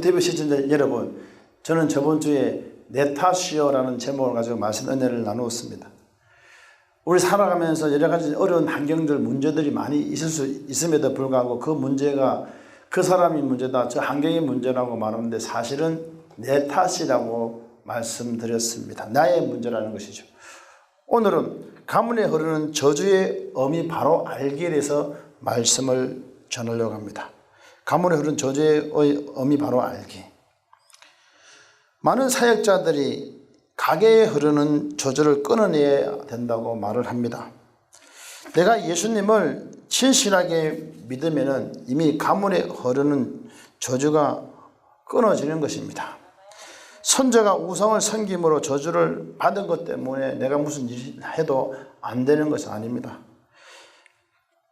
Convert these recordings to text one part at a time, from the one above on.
TV 시청자 여러분, 저는 저번 주에 내 탓이요라는 제목을 가지고 말씀 은혜를 나누었습니다. 우리 살아가면서 여러 가지 어려운 환경들, 문제들이 많이 있을 수 있음에도 불구하고 그 문제가 그 사람이 문제다, 저 환경이 문제라고 말하는데 사실은 내 탓이라고 말씀드렸습니다. 나의 문제라는 것이죠. 오늘은 가문에 흐르는 저주의 의미 바로 알기에 대해서 말씀을 전하려고 합니다. 가문에 흐르는 저주의 의미 바로 알기. 많은 사역자들이 가게에 흐르는 저주를 끊어내야 된다고 말을 합니다. 내가 예수님을 진실하게 믿으면 이미 가문에 흐르는 저주가 끊어지는 것입니다. 선조가 우상을 섬김으로 저주를 받은 것 때문에 내가 무슨 일 해도 안 되는 것은 아닙니다.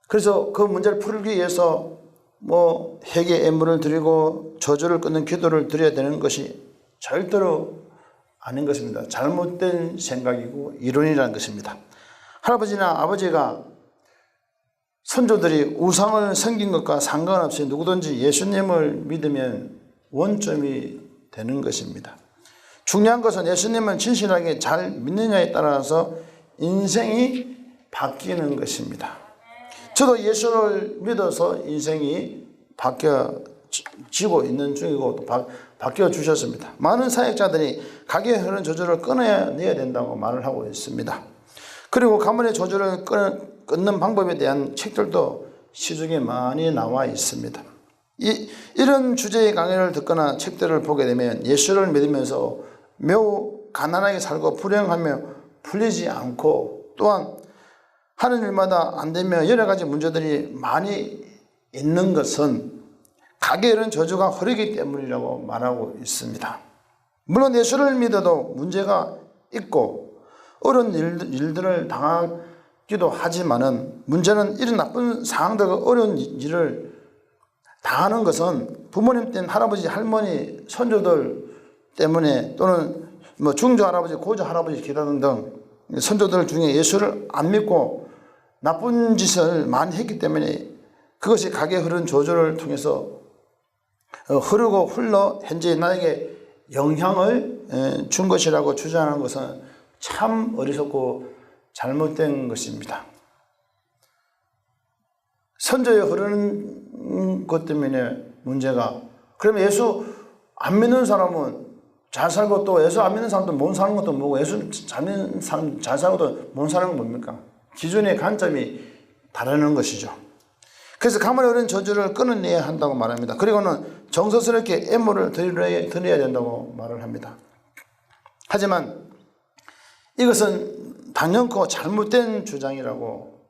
그래서 그 문제를 풀기 위해서 회개 예물을 드리고 저주를 끊는 기도를 드려야 되는 것이 절대로 아닌 것입니다. 잘못된 생각이고 이론이라는 것입니다. 할아버지나 아버지가 선조들이 우상을 섬긴 것과 상관없이 누구든지 예수님을 믿으면 원점이 되는 것입니다. 중요한 것은 예수님을 진실하게 잘 믿느냐에 따라서 인생이 바뀌는 것입니다. 저도 예수를 믿어서 인생이 바뀌어지고 있는 중이고 또 바뀌어 주셨습니다. 많은 사역자들이 가게에 흐르는 저주를 끊어내야 된다고 말을 하고 있습니다. 그리고 가문의 저주를 끊는 방법에 대한 책들도 시중에 많이 나와 있습니다. 이런 주제의 강의를 듣거나 책들을 보게 되면 예수를 믿으면서 매우 가난하게 살고 불행하며 풀리지 않고 또한 하는 일마다 안 되며 여러 가지 문제들이 많이 있는 것은 가게에 흐르는 저주가 흐르기 때문이라고 말하고 있습니다. 물론 예수를 믿어도 문제가 있고 어려운 일들을 당하기도 하지만은 문제는 이런 나쁜 상황들과 어려운 일을 당하는 것은 부모님 때문에 할아버지, 할머니, 선조들 때문에 또는 중조 할아버지, 고조 할아버지 등등 선조들 중에 예수를 안 믿고 나쁜 짓을 많이 했기 때문에 그것이 가게에 흐르는 저주를 통해서 흐르고 흘러 현재 나에게 영향을 준 것이라고 주장하는 것은 참 어리석고 잘못된 것입니다. 선조에 흐르는 것 때문에 문제가, 그러면 예수 안 믿는 사람은 잘 살고 또 예수 안 믿는 사람도 못 사는 것도 뭐고 예수 잘 믿는 사람 잘 살고도 못 사는 건 뭡니까? 기준의 관점이 다르는 것이죠. 그래서 가문에 흐르는 저주를 끊어내야 한다고 말합니다. 그리고는 정성스럽게 예물을 드려야 된다고 말을 합니다. 하지만 이것은 단연코 잘못된 주장이라고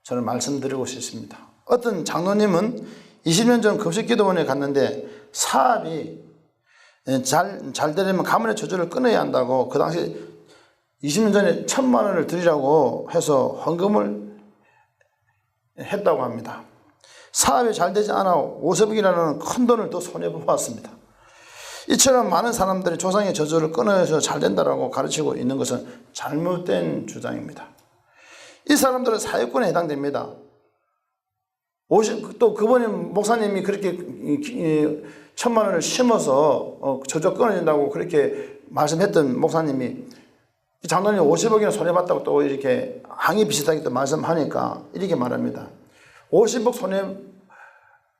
저는 말씀드리고 싶습니다. 어떤 장로님은 20년 전 금식기도원에 갔는데 사업이 잘 되려면 가문의 저주를 끊어야 한다고 그 당시 20년 전에 1,000만 원을 드리라고 해서 헌금을 했다고 합니다. 사업이 잘 되지 않아 50억이라는 큰 돈을 또 손에 뽑았습니다. 이처럼 많은 사람들이 조상의 저주를 끊어서 잘 된다고 가르치고 있는 것은 잘못된 주장입니다. 이 사람들은 사회권에 해당됩니다. 또 그분이 목사님이 그렇게 1,000만 원을 심어서 저주 끊어진다고 그렇게 말씀했던 목사님이 장로님 50억이나 손해봤다고 또 이렇게 항의 비슷하게 또 말씀하니까 이렇게 말합니다. 50억 손해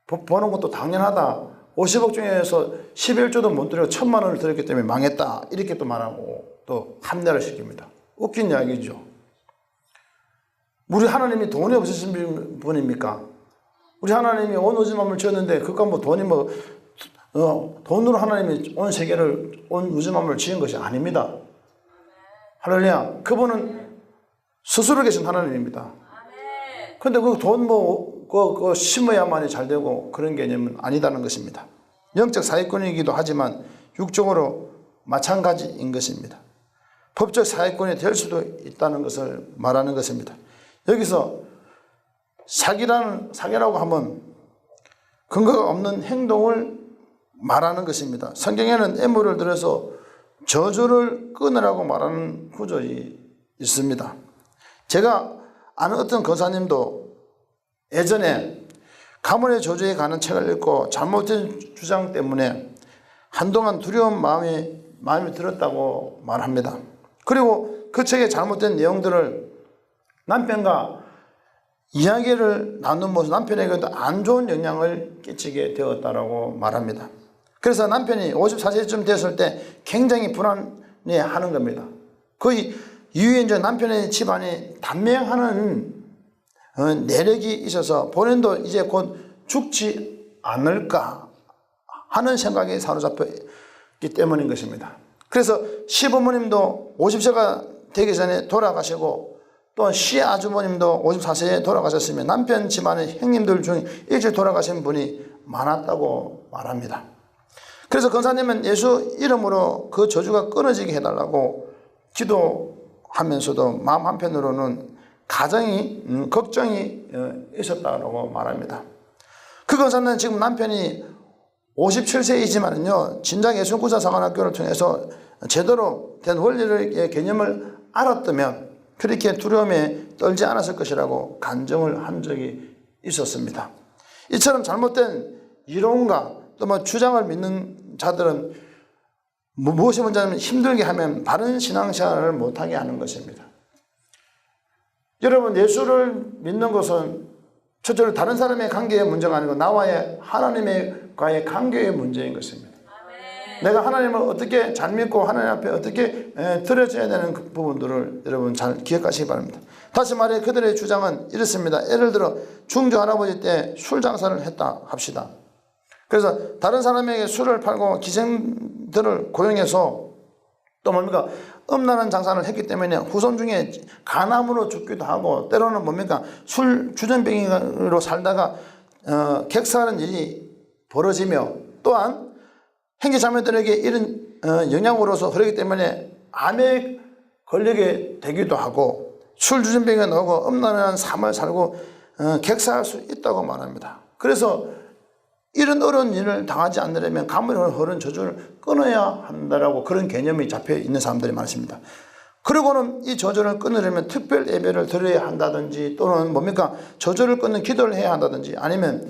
보는 것도 당연하다. 50억 중에서 11조도 못 드리고 1,000만 원을 드렸기 때문에 망했다. 이렇게 또 말하고 또 합리화를 시킵니다. 웃긴 이야기죠. 우리 하나님이 돈이 없으신 분입니까? 우리 하나님이 온 우주 만물을 지었는데 그건 돈이 돈으로 하나님이 온 세계를 온 우주 만물을 지은 것이 아닙니다. 할렐루야. 그분은 스스로 계신 하나님입니다. 그런데 그 돈 그거 심어야만이 잘 되고 그런 개념은 아니다는 것입니다. 영적 사회권이기도 하지만 육적으로 마찬가지인 것입니다. 법적 사회권이 될 수도 있다는 것을 말하는 것입니다. 여기서 사기라고 하면 근거가 없는 행동을 말하는 것입니다. 성경에는 예물을 들여서 저주를 끊으라고 말하는 구절이 있습니다. 제가 아는 어떤 권사님도 예전에 가문의 저주에 관한 책을 읽고 잘못된 주장 때문에 한동안 두려운 마음이 들었다고 말합니다. 그리고 그 책의 잘못된 내용들을 남편과 이야기를 나눈 모습, 남편에게도 안 좋은 영향을 끼치게 되었다고 말합니다. 그래서 남편이 54세쯤 됐을 때 굉장히 불안해하는 겁니다. 그 이후에 이제 남편의 집안이 단명하는 내력이 있어서 본인도 이제 곧 죽지 않을까 하는 생각에 사로잡혔기 때문인 것입니다. 그래서 시부모님도 50세가 되기 전에 돌아가시고 또 시아주머님도 54세에 돌아가셨으며 남편 집안의 형님들 중 일찍 돌아가신 분이 많았다고 말합니다. 그래서 권사님은 예수 이름으로 그 저주가 끊어지게 해달라고 기도하면서도 마음 한편으로는 걱정이 있었다고 말합니다. 그 권사는 지금 남편이 57세이지만요, 진작 예수구자사관학교를 통해서 제대로 된 원리의 개념을 알았다면 그렇게 두려움에 떨지 않았을 것이라고 간증을 한 적이 있었습니다. 이처럼 잘못된 이론과 또 주장을 믿는 자들은 무엇이 문제냐면 힘들게 하면 바른 신앙생활을 못하게 하는 것입니다. 여러분, 예수를 믿는 것은 첫째로 다른 사람의 관계의 문제가 아니고 나와의 하나님과의 관계의 문제인 것입니다. 내가 하나님을 어떻게 잘 믿고 하나님 앞에 어떻게 드려져야 되는 그 부분들을 여러분 잘 기억하시기 바랍니다. 다시 말해 그들의 주장은 이렇습니다. 예를 들어 중조 할아버지 때 술 장사를 했다 합시다. 그래서 다른 사람에게 술을 팔고 기생들을 고용해서 또 뭡니까 음란한 장사를 했기 때문에 후손 중에 간암으로 죽기도 하고 때로는 뭡니까 술 주전병으로 살다가 객사하는 일이 벌어지며 또한 형제자매들에게 이런 영향으로서 그러기 때문에 암에 걸리게 되기도 하고 술 주전병에 나오고 음란한 삶을 살고 객사할 수 있다고 말합니다. 그래서 이런 어려운 일을 당하지 않으려면 가문에 흐른 저주를 끊어야 한다라고 그런 개념이 잡혀 있는 사람들이 많습니다. 그리고는 이 저주를 끊으려면 특별 예배를 드려야 한다든지 또는 뭡니까 저주를 끊는 기도를 해야 한다든지 아니면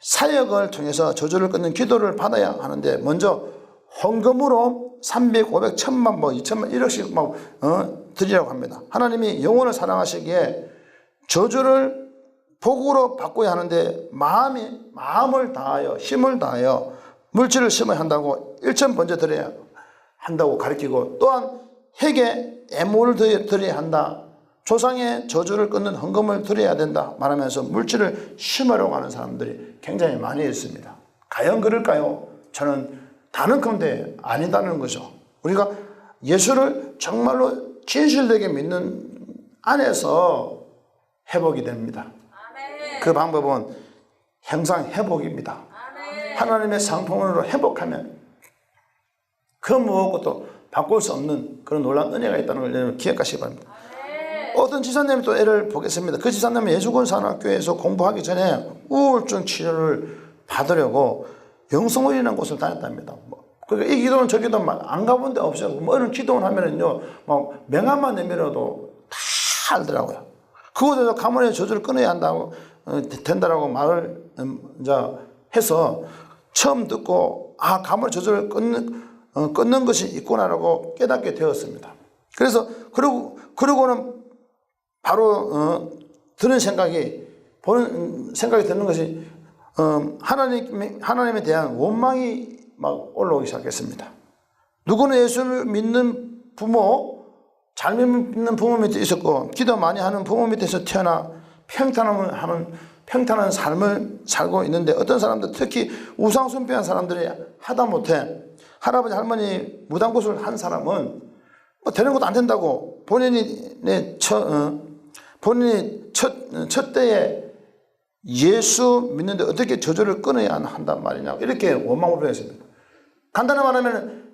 사역을 통해서 저주를 끊는 기도를 받아야 하는데 먼저 헌금으로 300, 500, 1000만, 2000만, 1억씩 드리라고 합니다. 하나님이 영혼을 사랑하시기에 저주를 복으로 바꿔야 하는데 마음을 다하여 힘을 다하여 물질을 심어야 한다고 1천 번째 드려야 한다고 가르치고 또한 핵에 애모를 드려야 한다. 조상의 저주를 끊는 헌금을 드려야 된다 말하면서 물질을 심으려고 하는 사람들이 굉장히 많이 있습니다. 과연 그럴까요? 저는 단언컨대 아니다는 거죠. 우리가 예수를 정말로 진실되게 믿는 안에서 회복이 됩니다. 그 방법은 항상 회복입니다. 하나님의 상품으로 회복하면 그 무엇도 바꿀 수 없는 그런 놀라운 은혜가 있다는 걸 여러분 기억하시기 바랍니다. 어떤 지사님이 또 예를 보겠습니다. 그 지사님은 예수군산학교에서 공부하기 전에 우울증 치료를 받으려고 영성원이라는 곳을 다녔답니다. 그러니까 이 기도는 저 기도는 안 가본 데 없어요. 뭐 이런 기도를 하면은요, 막 명함만 내밀어도 다 알더라고요. 그곳에서 가문의 저주를 끊어야 한다고 된다라고 말을 해서 처음 듣고 가문의 저주를 끊는 것이 있구나라고 깨닫게 되었습니다. 그래서 그러고는 바로 드는 생각이 드는 것이 하나님에 대한 원망이 막 올라오기 시작했습니다. 누구는 예수를 믿는 부모, 잘 믿는 부모 밑에 있었고 기도 많이 하는 부모 밑에서 태어나 평탄한 삶을 살고 있는데 어떤 사람들 특히 우상숭배한 사람들이 하다못해 할아버지 할머니 무당굿을 한 사람은 되는 것도 안 된다고 본인이 첫 때에 예수 믿는데 어떻게 저주를 끊어야 한단 말이냐 이렇게 원망을 표했습니다. 간단히 말하면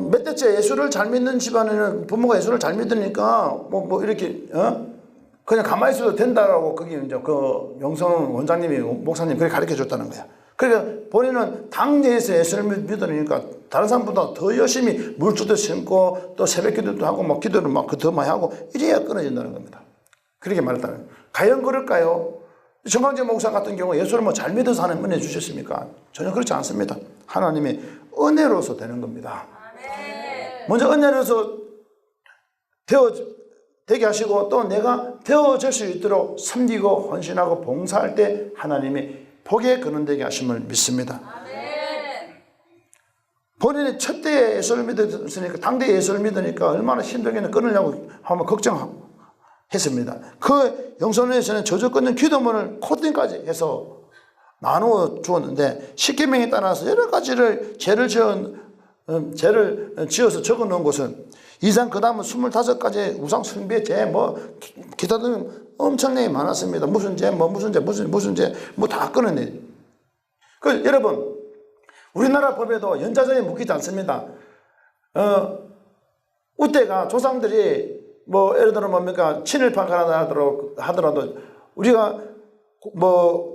몇 대째 예수를 잘 믿는 집안에는 부모가 예수를 잘 믿으니까 이렇게 그냥 가만히 있어도 된다라고 그게 이제 그 영성 원장님이 목사님 그렇게 가르쳐 줬다는 거야. 그러니까 본인은 당내에서 예수를 믿으니까 다른 사람보다 더 열심히 물주도 심고 또 새벽 기도도 하고 기도를 더 많이 하고 이래야 끊어진다는 겁니다. 그렇게 말했다는 거예요. 과연 그럴까요? 정광재 목사 같은 경우 예수를 잘 믿어서 하나님 은혜 주셨습니까? 전혀 그렇지 않습니다. 하나님의 은혜로서 되는 겁니다. 먼저 은혜로서 되게 하시고 또 내가 되어질 수 있도록 섬기고 헌신하고 봉사할 때 하나님이 복에 거론되게 하심을 믿습니다. 본인이 첫대 예수를 믿었으니까 당대 예수를 믿으니까 얼마나 힘들겠나 끊으려고 한번 걱정했습니다. 그 영성회에서는 저주 끊는 기도문을 코딩까지 해서 나누어 주었는데 십계명에 따라서 여러 가지를 죄를 지어서 적어 놓은 것은 이상 그 다음은 25가지 우상 숭배 죄 기타 등 엄청나게 많았습니다. 무슨 죄 무슨 죄 다 끊어내. 그 여러분 우리나라 법에도 연좌전에 묶이지 않습니다. 우때가 조상들이 예를 들어 뭡니까 친일파 하더라도 우리가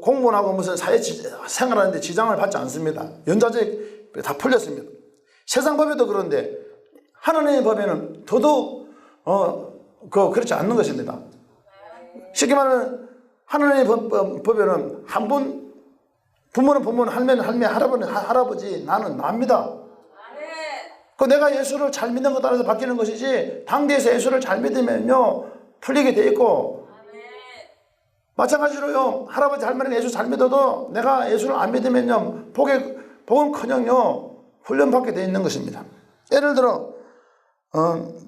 공무원하고 무슨 사회 생활하는데 지장을 받지 않습니다. 연좌제 다 풀렸습니다. 세상 법에도 그런데 하나님의 법에는 더더욱 그렇지 않는 것입니다. 쉽게 말하면 하나님의 법에는 한 분 부모는 부모, 할매는 할매, 할아버지는 할아버지, 나는 납니다. 그 내가 예수를 잘 믿는 것 따라서 바뀌는 것이지 당대에서 예수를 잘 믿으면요 풀리게 돼 있고 마찬가지로요 할아버지 할머니가 예수 잘 믿어도 내가 예수를 안 믿으면요 복은커녕요 훈련받게 돼 있는 것입니다. 예를 들어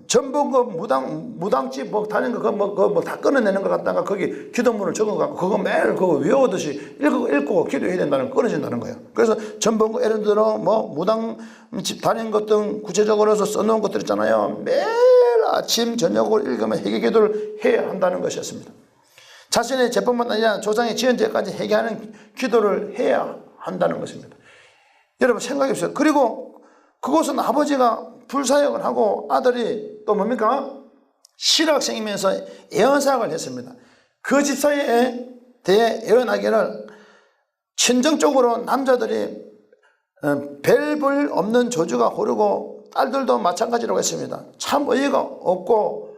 전부 무당집 다니는 거 다 끊어내는 것 갖다가 거기 기도문을 적어갖고 그거 매일 그거 외우듯이 읽고 기도해야 된다는 끊어진다는 거예요. 그래서 전부 예를 들어 무당집 다니는 것 등 구체적으로 써놓은 것들 있잖아요. 매일 아침 저녁으로 읽으면 회개기도를 해야 한다는 것이었습니다. 자신의 죄뿐만 아니라 조상의 지은 죄까지 회개하는 기도를 해야 한다는 것입니다. 여러분 생각해 보세요. 그리고 그곳은 아버지가 불사역을 하고 아들이 또 뭡니까? 실학생이면서 예언사역을 했습니다. 그 집사에 대해 예언하기를 친정적으로 남자들이 별 없는 저주가 고르고 딸들도 마찬가지라고 했습니다. 참 어이가 없고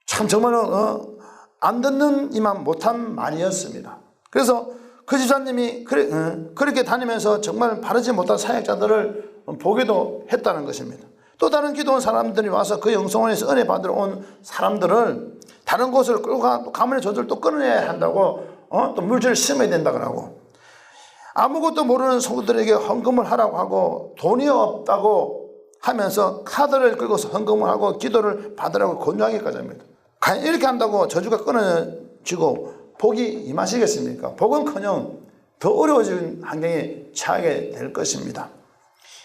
참 정말로 안 듣는 이만 못한 말이었습니다. 그래서 그 집사님이 그렇게 다니면서 정말 바르지 못한 사역자들을 보기도 했다는 것입니다. 또 다른 기도원 사람들이 와서 그 영성원에서 은혜 받으러 온 사람들을 다른 곳으로 끌고 가문의 저주를 또 끊어내야 한다고 또 물질을 심어야 된다고 하고 아무것도 모르는 성도들에게 헌금을 하라고 하고 돈이 없다고 하면서 카드를 긁어서 헌금을 하고 기도를 받으라고 권유하기까지 합니다. 과연 이렇게 한다고 저주가 끊어지고 복이 임하시겠습니까? 복은커녕 더 어려워진 환경에 처하게 될 것입니다.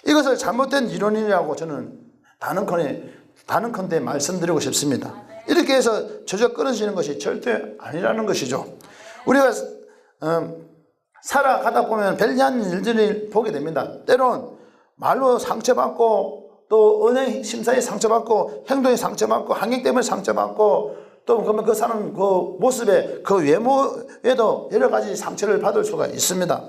이것을 잘못된 이론이라고 저는 단언컨대 말씀드리고 싶습니다. 이렇게 해서 저주가 끊어지는 것이 절대 아니라는 것이죠. 우리가 살아가다 보면 별리한 일들을 보게 됩니다. 때론 말로 상처받고 또 은행 심사에 상처받고 행동에 상처받고 환경 때문에 상처받고 또 그러면 그 사람 그 모습에 그 외모에도 여러 가지 상처를 받을 수가 있습니다.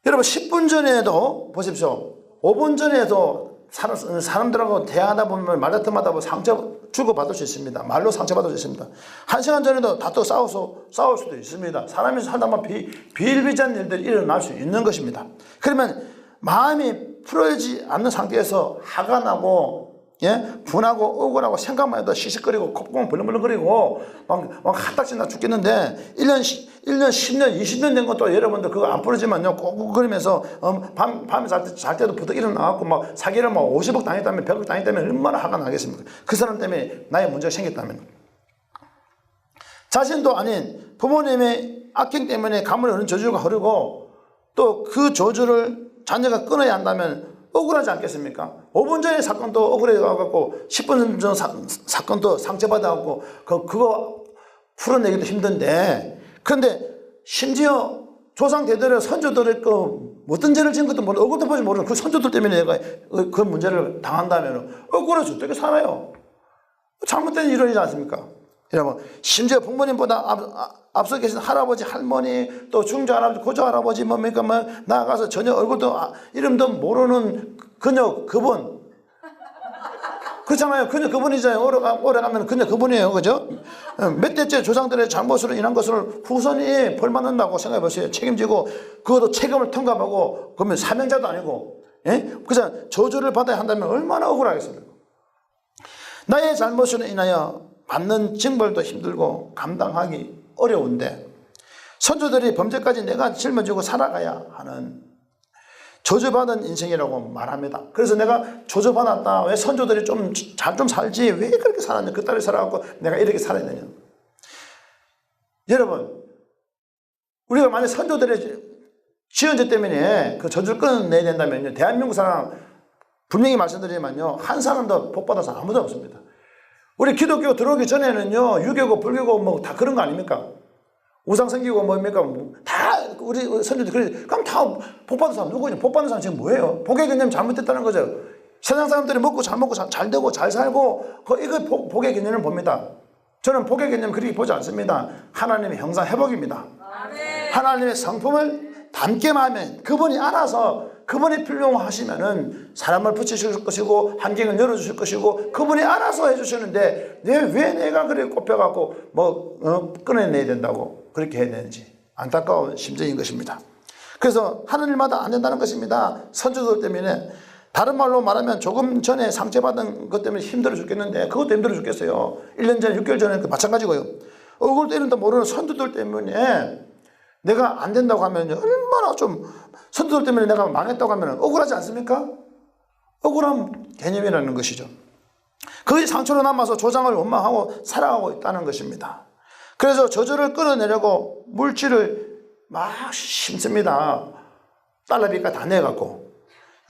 여러분 10분 전에도 보십시오. 5분 전에도 사람들하고 대화하다 보면 말다툼하다 보면 상처 주고받을 수 있습니다. 말로 상처받을 수 있습니다. 1시간 전에도 다투 싸울 수도 있습니다. 사람이 살다 보면 비일비재한 일들이 일어날 수 있는 것입니다. 그러면 마음이 풀어지지 않는 상태에서 화가 나고 분하고 억울하고 생각만 해도 시식거리고 콧구멍 벌렁벌렁거리고 막 핫딱지나 죽겠는데 1년, 10년, 20년 된 것도 여러분들 그거 안 풀어지면요 꾹꾹거리면서 밤에 잘 때도 부득 일어나갖고 막 사기를 막 50억 당했다면 100억 당했다면 얼마나 화가 나겠습니까? 그 사람 때문에 나의 문제가 생겼다면 자신도 아닌 부모님의 악행 때문에 가문에 오는 저주가 흐르고 또 그 저주를 자녀가 끊어야 한다면 억울하지 않겠습니까? 5분 전의 사건도 억울해가지고 10분 전 사건도 상처받아갖고 그거 풀어내기도 힘든데 그런데 심지어 조상 대대로 선조들의 어떤 죄를 지은 것도 모르고 얼굴도 보지 모르는 그 선조들 때문에 내가 그 문제를 당한다면 억울해서 어떻게 살아요? 잘못된 이론이지 않습니까? 여러분 심지어 부모님보다 앞서 계신 할아버지 할머니 또 중조 할아버지 고조 할아버지 뭡니까 나아가서 전혀 얼굴도 이름도 모르는 그분 그렇잖아요. 그냥 그분이잖아요. 오래 가면 그냥 그분이에요. 그죠? 몇 대째 조상들의 잘못으로 인한 것을 후손이 벌 받는다고 생각해 보세요. 책임지고, 그것도 책임을 통감하고, 그러면 사명자도 아니고, 예? 그래서 저주를 받아야 한다면 얼마나 억울하겠어요. 나의 잘못으로 인하여 받는 징벌도 힘들고 감당하기 어려운데, 선조들이 범죄까지 내가 짊어지고 살아가야 하는 저주받은 인생이라고 말합니다. 그래서 내가 저주받았다. 왜 선조들이 잘 좀 살지? 왜 그렇게 살았냐? 그 딸이 살아갖고 내가 이렇게 살아야 되냐? 여러분, 우리가 만약 선조들의 지연죄 때문에 그 저주를 끊어내야 된다면요, 대한민국 사람 분명히 말씀드리지만요, 한 사람도 복받아서 아무도 없습니다. 우리 기독교 들어오기 전에는요, 유교고 불교고 뭐 다 그런 거 아닙니까? 우상 섬기고 뭡니까? 다 우리 선조들 그럼 다 복받은 사람 누구냐? 복받는 사람 지금 뭐예요? 복의 개념 잘못됐다는 거죠. 세상 사람들이 먹고 잘 되고 잘 살고 이거 복의 개념을 봅니다. 저는 복의 개념 그렇게 보지 않습니다. 하나님의 형상 회복입니다. 하나님의 성품을 닮게만 하면 그분이 알아서 그분이 필요하시면은 사람을 붙이실 것이고 환경을 열어주실 것이고 그분이 알아서 해주시는데 왜 내가 그렇게 꼽혀갖고 끊어내야 된다고 그렇게 해야 되는지 안타까운 심정인 것입니다. 그래서 하는 일마다 안 된다는 것입니다. 선조들 때문에, 다른 말로 말하면 조금 전에 상처받은 것 때문에 힘들어 죽겠는데 그것도 힘들어 죽겠어요. 1년 전 6개월 전에 마찬가지고요. 얼굴 때리는데 모르는 선조들 때문에 내가 안 된다고 하면 얼마나 좀, 선조들 때문에 내가 망했다고 하면 억울하지 않습니까? 억울한 개념이라는 것이죠. 그게 상처로 남아서 조상을 원망하고 살아가고 있다는 것입니다. 그래서 저주를 끊어내려고 물질을 막 심습니다. 달러비가 다 내갖고.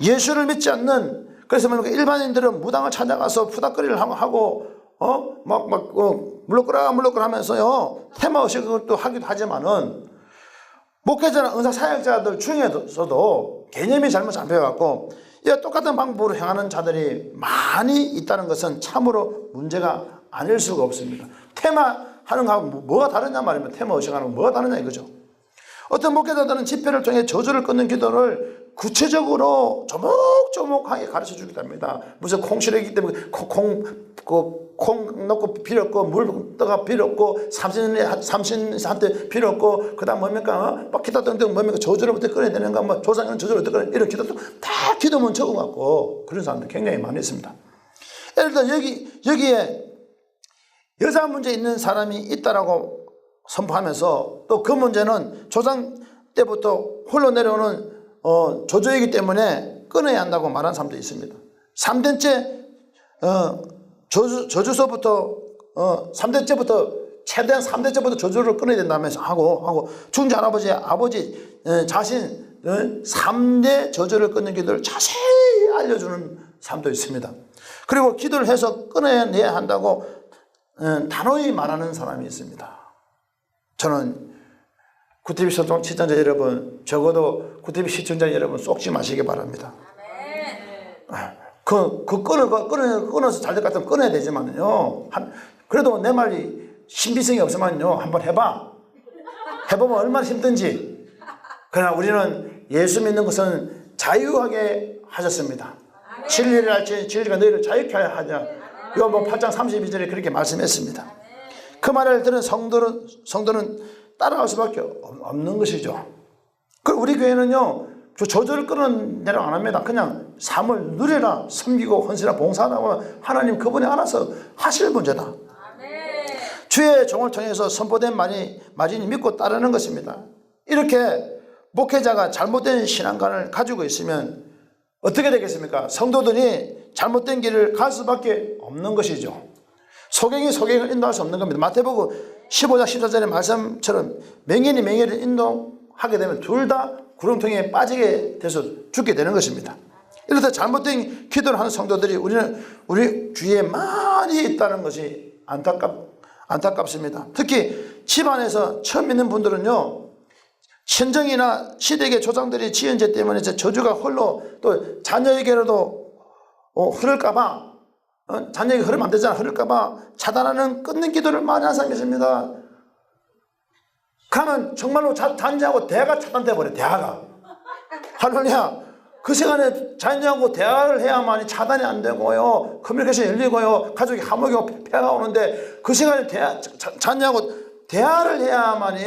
예수를 믿지 않는, 그래서 일반인들은 무당을 찾아가서 푸닥거리를 하고 물러거라 하면서요, 테마의식을 하기도 하지만은, 목회자나 은사 사역자들 중에서도 개념이 잘못 잡혀갖고 똑같은 방법으로 행하는 자들이 많이 있다는 것은 참으로 문제가 아닐 수가 없습니다. 테마 하는 거하고 뭐가 다르냐 말입니다. 테마 의식하는 거 뭐가 다르냐 이거죠. 어떤 목회자들은 집회를 통해 저주를 끊는 기도를 구체적으로 조목조목하게 가르쳐 주기도 합니다. 무슨 콩시래기 때문에 콩 넣고 빌었고 물 떠가 빌었고 삼신한테 빌었고 그다음 뭡니까? 막 기타 등등 뭡니까? 저주를 어떻게 끊어야 되는가? 뭐 조상은 저주를 어떻게 끊어야 이런 기도도 다 기도문 적어갖고 그런 사람들 굉장히 많이 있습니다. 예를 들어 여기에 여자 문제 있는 사람이 있다라고 선포하면서 또 그 문제는 조상 때부터 홀로 내려오는 저주이기 때문에 끊어야 한다고 말하는 사람도 있습니다. 3대째 저주서부터 3대째부터 최대한 3대째부터 저주를 끊어야 된다면서 하고 중자 할아버지 아버지 자신 3대 저주를 끊는 기도를 자세히 알려주는 사람도 있습니다. 그리고 기도를 해서 끊어내야 한다고 단호히 말하는 사람이 있습니다. 저는 구티비 시청자 여러분, 적어도 구티비 시청자 여러분 속지 마시기 바랍니다. 끊어서 잘 될 것 같으면 끊어야 되지만요. 그래도 내 말이 신비성이 없으면요. 한번 해봐. 해보면 얼마나 힘든지. 그러나 우리는 예수 믿는 것은 자유하게 하셨습니다. 진리를 알지 진리가 너희를 자유케 하냐. 요한복음 8장 32절에 그렇게 말씀했습니다. 그 말을 들은 성도는 따라갈 수밖에 없는 것이죠. 우리 교회는요, 저주를 끊어내라고 안 합니다. 그냥 삶을 누려라, 섬기고 헌신하라, 봉사하라, 하나님 그분이 알아서 하실 문제다. 주의 종을 통해서 선포된 말이니 믿고 따르는 것입니다. 이렇게 목회자가 잘못된 신앙관을 가지고 있으면 어떻게 되겠습니까? 성도들이 잘못된 길을 갈 수밖에 없는 것이죠. 소경이 소경을 인도할 수 없는 겁니다. 마태복음 15장 14절의 말씀처럼 명인이 명예를 인도하게 되면 둘 다 구렁텅이에 빠지게 돼서 죽게 되는 것입니다. 이렇게 잘못된 기도를 하는 성도들이 우리 주위에 많이 있다는 것이 안타깝습니다. 특히 집안에서 처음 믿는 분들은요, 친정이나 시댁의 조상들이 지은 죄 때문에 저주가 홀로 또 자녀에게로도 흐를까봐, 자녀에게 흐르면 안 되잖아. 흐를까봐 차단하는 끊는 기도를 많이 하는 사람이 있습니다. 가면 정말로 잔재하고 대화가 차단돼 버려. 대화가 할렐루야. 그 시간에 자녀하고 대화를 해야만이 차단이 안 되고요. 커뮤니케이션이 열리고요. 가족이 화목이 오고 폐가 오는데 그 시간에 자녀하고 대화를 해야만이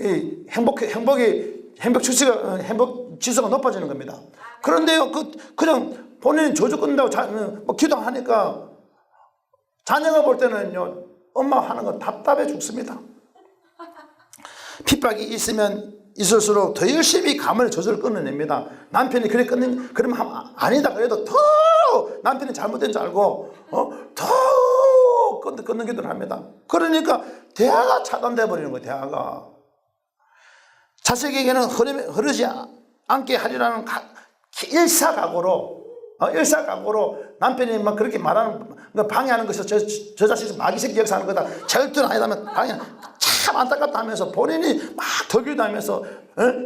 이 행복 지수가 높아지는 겁니다. 그런데요, 그냥 본인이 조주 끝낸다고 뭐 기도하니까 자녀가 볼 때는요, 엄마 하는 거 답답해 죽습니다. 핍박이 있으면 있을수록 더 열심히 감을 조절 끊어냅니다. 남편이 그러면 아니다 그래도 더 남편이 잘못된 줄 알고 더 끊는 기도를 합니다. 그러니까 대화가 차단돼 버리는 거예요. 대화가 자식에게는 흐르지 않게 하리라는 일사각오로 남편이 막 그렇게 말하는 방해하는 것이 저 자식이 마귀새끼 역사하는 거다, 절대로 아니다면 방해, 참 안타깝다 하면서 본인이 막 덕일도 하면서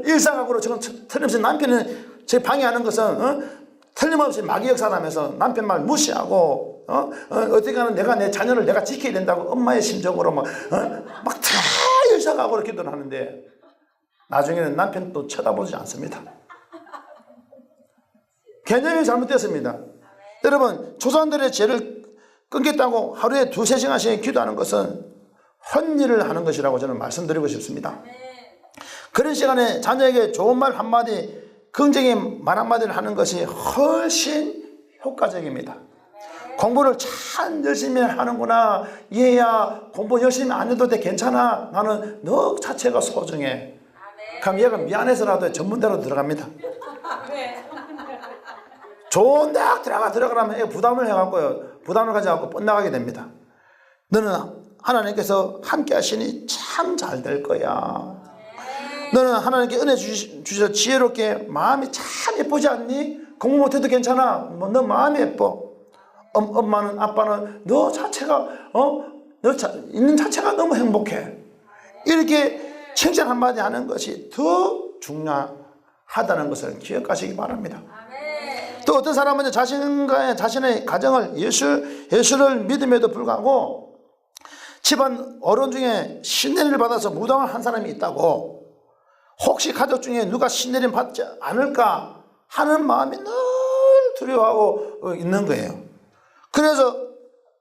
일사각오로 지금 틀림없이 남편이 제 방해하는 것은 틀림없이 마귀 역사하면서 남편 말 무시하고 어떻게 하면 내 자녀를 내가 지켜야 된다고 엄마의 심정으로 막 다 일사각오로 기도를 하는데 나중에는 남편 또 쳐다보지 않습니다. 개념이 잘못됐습니다. 여러분, 조상들의 죄를 끊겠다고 하루에 2-3시간씩 기도하는 것은 헛일을 하는 것이라고 저는 말씀드리고 싶습니다. 그런 시간에 자녀에게 좋은 말 한마디, 긍정의 말 한마디를 하는 것이 훨씬 효과적입니다. 공부를 참 열심히 하는구나, 얘야 공부 열심히 안 해도 돼, 괜찮아, 나는 너 자체가 소중해. 그럼 얘가 미안해서라도 전문대로 들어갑니다. 좋은 대학 들어가라면 부담을 해갖고요, 부담을 가져갖고 뻗나가게 됩니다. 너는 하나님께서 함께 하시니 참 잘 될 거야. 너는 하나님께 은혜 주셔서 지혜롭게 마음이 참 예쁘지 않니? 공부 못해도 괜찮아. 뭐 너 마음이 예뻐. 엄마는, 아빠는 너 자체가 있는 자체가 너무 행복해. 이렇게 칭찬 한마디 하는 것이 더 중요하다는 것을 기억하시기 바랍니다. 또 어떤 사람은 자신의 가정을 예수를 믿음에도 불구하고 집안 어른 중에 신내림을 받아서 무당을 한 사람이 있다고, 혹시 가족 중에 누가 신내림 받지 않을까 하는 마음이 늘 두려워하고 있는 거예요. 그래서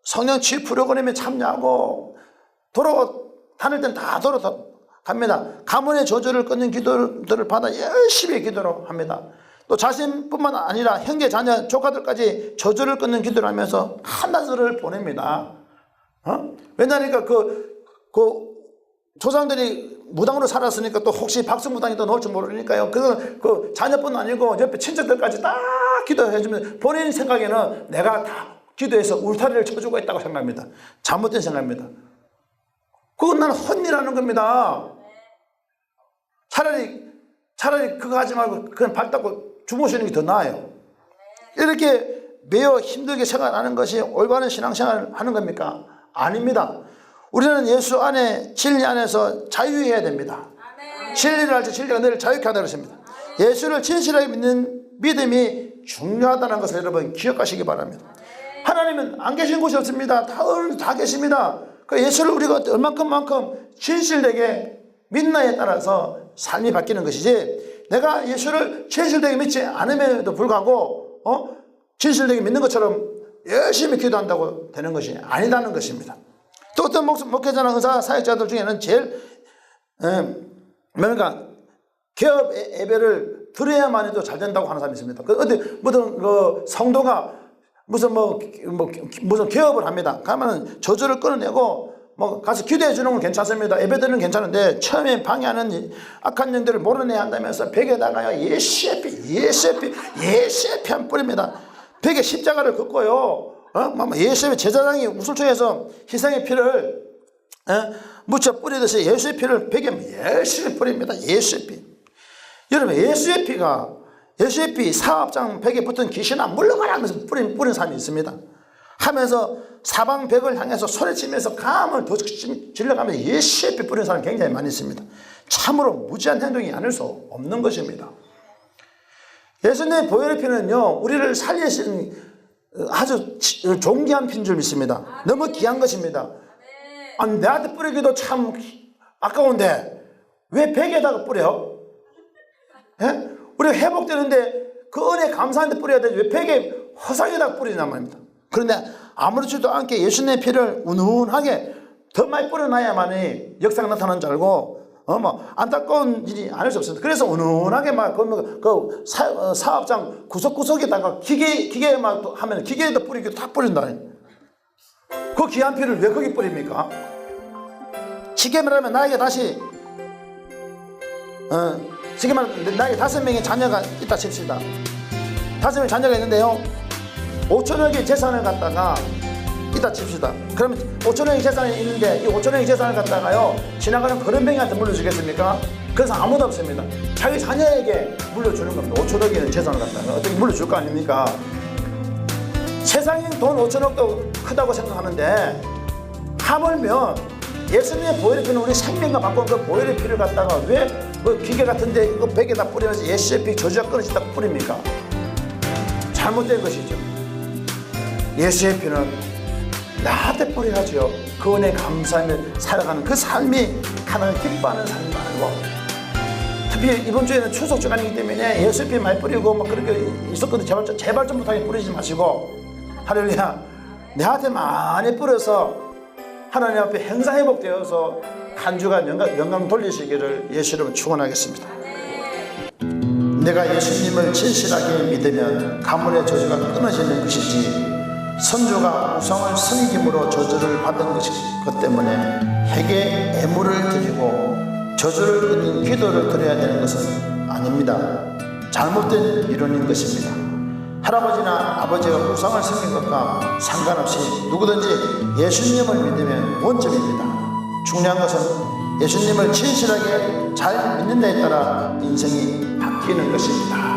성령 치유 프로그램에 참여하고 다닐 땐 다 갑니다. 가문의 저주를 끊는 기도들을 받아 열심히 기도를 합니다. 또 자신뿐만 아니라 형제, 자녀, 조카들까지 저주를 끊는 기도를 하면서 한나절을 보냅니다. 왜냐하니까 그 조상들이 무당으로 살았으니까 또 혹시 박수무당이 또 나올지 모르니까요. 그 자녀뿐 아니고 옆에 친척들까지 다 기도해주면 본인 생각에는 내가 다 기도해서 울타리를 쳐주고 있다고 생각합니다. 잘못된 생각입니다. 그건 나는 헛일하는 겁니다. 차라리 그거 하지 말고 그냥 발 닦고 주무시는 게 더 나아요. 이렇게 매우 힘들게 생활하는 것이 올바른 신앙생활을 하는 겁니까? 아닙니다. 우리는 예수 안에, 진리 안에서 자유해야 됩니다. 진리를 할 때 진리가 너를 자유케 하다 그랬습니다. 예수를 진실하게 믿는 믿음이 중요하다는 것을 여러분 기억하시기 바랍니다. 하나님은 안 계신 곳이 없습니다. 다 계십니다. 그 예수를 우리가 얼만큼 진실되게 믿나에 따라서 삶이 바뀌는 것이지, 내가 예수를 진실되게 믿지 않음에도 불구하고 진실되게 믿는 것처럼 열심히 기도한다고 되는 것이 아니다는 것입니다. 또 어떤 목회자나 의사, 사역자들 중에는 제일 개업 예배를 들어야만 해도 잘 된다고 하는 사람이 있습니다. 무슨 성도가 무슨 개업을 합니다. 가면은 저주를 끊어내고 가서 기도해 주는 건 괜찮습니다. 예배 드리는 건 괜찮은데 처음에 방해하는 악한 영들을 몰아내야 한다면서 벽에다가요 예수의 피 한 뿌립니다. 벽에 십자가를 긋고요, 예수의 제사장이 우슬초에서 희생의 피를 묻혀 뿌리듯이 예수의 피를 벽에 열심히 뿌립니다. 예수의 피. 여러분, 예수의 피 사업장 벽에 붙은 귀신아 물러가라 하면서 뿌린 사람이 있습니다. 하면서 사방 벽을 향해서 소리치면서 감을 더 질러가면서 예수의 피 뿌리는 사람이 굉장히 많이 있습니다. 참으로 무지한 행동이 아닐 수 없는 것입니다. 예수님의 보혈의 피는요, 우리를 살리신 아주 존귀한 피인 줄 믿습니다. 너무 귀한 것입니다. 아니, 내한테 뿌리기도 참 아까운데 왜 벽에다가 뿌려? 예? 우리가 회복되는데 그 은혜 감사한데 뿌려야 되지 왜 벽에 허상에다 뿌리냔 말입니다. 그런데 아무렇지도 않게 예수님의 피를 운운하게 더 많이 뿌려놔야만이 역사가 나타나는 줄 알고 안타까운 일이 아닐 수 없습니다. 그래서 은은하게 막 그 사업장 구석구석에다가 기계 막 하면 기계에다 뿌리기도 다 뿌린다. 그 귀한 피를 왜 거기 뿌립니까? 쉽게 말하면 나에게 다시 쉽게 말하면 나에게 5명의 자녀가 있다 칩시다. 5명의 자녀가 있는데요, 5천억의 재산을 갖다가 있다 칩시다. 그러면 5천억의 재산이 있는데 이 5천억의 재산을 갖다가요 지나가는 거름뱅이한테 물려주겠습니까? 그래서 아무도 없습니다. 자기 자녀에게 물려주는 겁니다. 5천억의 재산을 갖다가 어떻게 물려줄 거 아닙니까? 세상에 돈 5천억도 크다고 생각하는데 하물며 예수님의 보혈의 피는 우리 생명과 바꾸는 그 보혈의 피를 갖다가 왜 그 기계 같은데 그 벽에다 뿌리면서 예수의 피 저주가 끊어지다 뿌립니까? 잘못된 것이죠. 예수의 피는 나한테 뿌려야죠. 그 은혜 감사하며 살아가는 그 삶이 하나님 기뻐하는 삶이 말고, 특히 이번 주에는 추석 주간이기 때문에 예수의 피 많이 뿌리고 막 그런 게 있었거든요. 제발 좀 못하게 뿌리지 마시고, 할렐루야, 내한테 많이 뿌려서 하나님 앞에 행사회복되어서 한 주간 영광 돌리시기를 예수 이름으로 축원하겠습니다. 내가 예수님을 진실하게 믿으면 가문의 저주가 끊어지는 것이지 선조가 우상을 섬김으로 저주를 받은 것 때문에 핵에 애물을 드리고 저주를 끊는 기도를 드려야 되는 것은 아닙니다. 잘못된 이론인 것입니다. 할아버지나 아버지가 우상을 섬긴 것과 상관없이 누구든지 예수님을 믿으면 원점입니다. 중요한 것은 예수님을 진실하게 잘 믿는 데에 따라 인생이 바뀌는 것입니다.